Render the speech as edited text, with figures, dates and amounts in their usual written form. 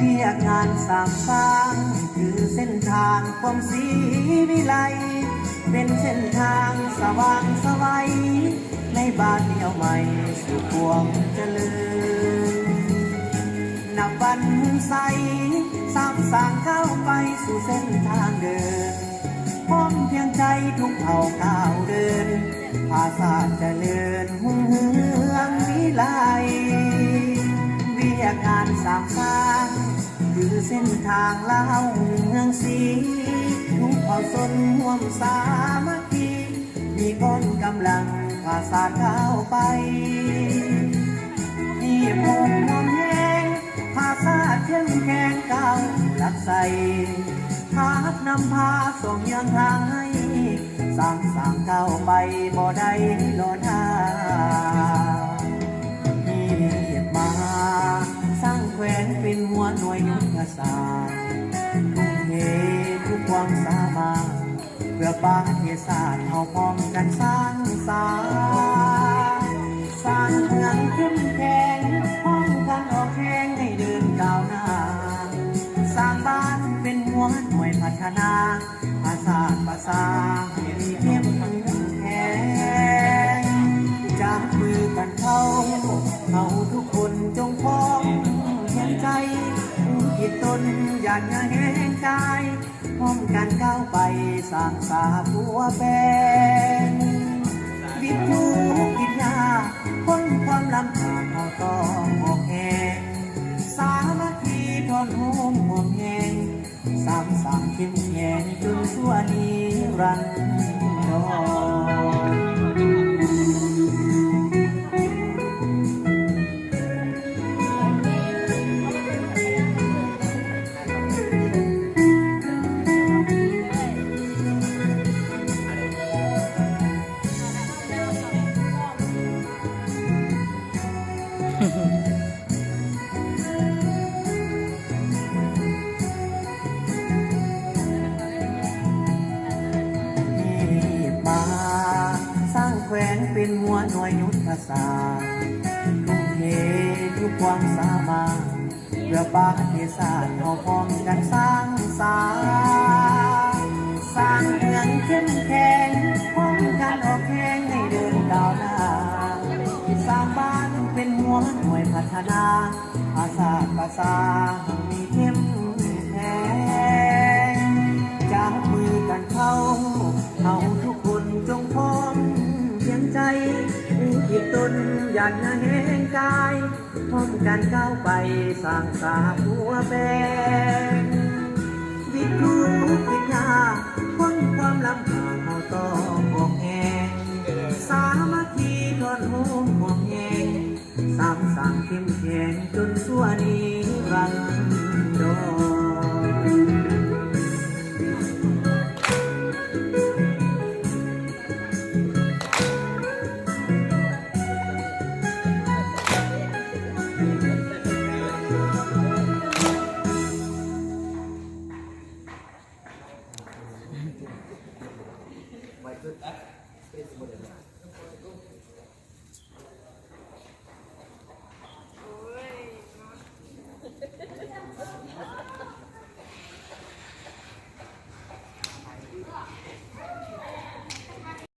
เรียกงานสร้างคือเส้นทางความศรีวิไลเป็นเส้นทางสว่างสวัยในบ้านเดียวใหม่สู่พวงเจริญนับวันใสสร้างก้าวไปสู่เส้นทางเดินพร้อมเพียงใจทุกเผ่าก้าวเดินภาษาเจริญหุ่งเฮืองวิไลเรียกงานสร้างคือเส้นทางเล่าเมืองศรีทุกเผ่าชนร่วมสามัคคีมีคนกำลังภาษาก้าวไปที่มุ่งมนแห่งภาษาเข้มแข็งก้าวหลักใสพานำพาส่งยังทางให้สร้างก้าวไปบ่ได้รอท่าที่มาสร้างแขวงเป็นหัวหน่วยยุทธศาสตร์ทุ่มเททุกความสามารถเพื่อประเทศชาติเอาพร้อมกันสร้างเมืองเข้มแข็งพร้อมกันออกแข่งให้เดินก้าวหน้าสร้างบ้านเป็นหัวหน่วยพัฒนาภาษาให้มีเข้มแข็งจับมือกันเข้าทุกคนจงพร้อมเพียงใจจิตตนอย่าแห้งกายพร้อมกันก้าวไปสร้างสาบัวแปลงวิถีกิจยาพ้นความลำบากเราต้องออกแห่งสามัคคีทนโฮมห่วงแหงสร้างเข้มแข็งจนชั่วนิรันดรแขวงเป็นหัวหน่วยยุทธศาสตร์ทุ่มเททุกความสามารถเพื่อประเทศชาติเอาพร้อมกันสร้างเมืองเข้มแข็งพร้อมกันออกแข่งให้เดินก้าวหน้าสร้างบ้านเป็นหัวหน่วยพัฒนาภาษามีเข้มแข็งจับมือกันเข้าทุกคนจงพร้อมเพียงใจจิตตนอย่าแห้งกายพร้อมกันก้าวไปสร้างสาบัวแปลงวิถีกิจยาพ้นความลำบากเราต้องออกแห่งสามัคคีทนโฮมห่วงแหงสร้างเข้มแข็งจนชั่วนิรันดร